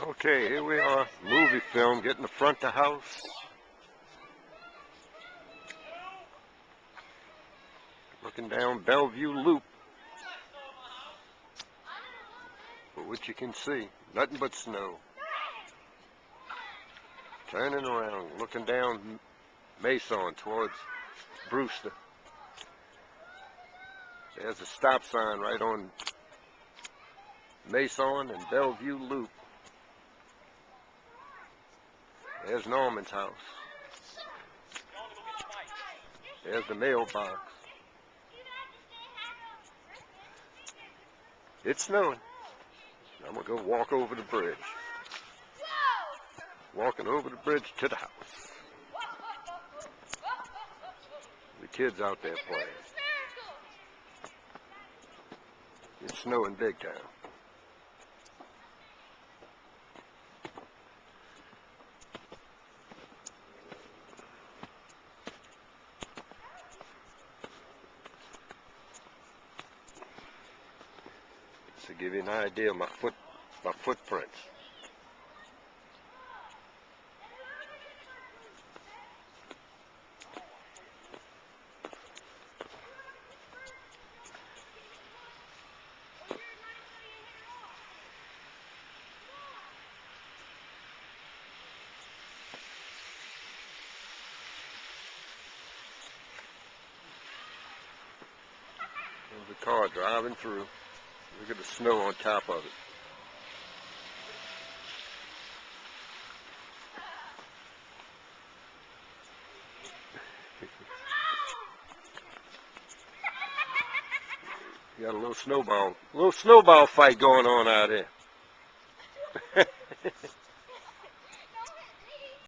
Okay, here we are, movie film, getting the front of the house. Looking down Bellevue Loop. But what you can see, nothing but snow. Turning around, looking down Mason towards Brewster. There's a stop sign right on Mason and Bellevue Loop. There's Norman's house. There's the mailbox. It's snowing. I'm going to go walk over the bridge. Walking over the bridge to the house. The kids out there playing. It's snowing big time. To give you an idea of my footprints. There's a car driving through. Look at the snow on top of it. You got a little snowball fight going on out here.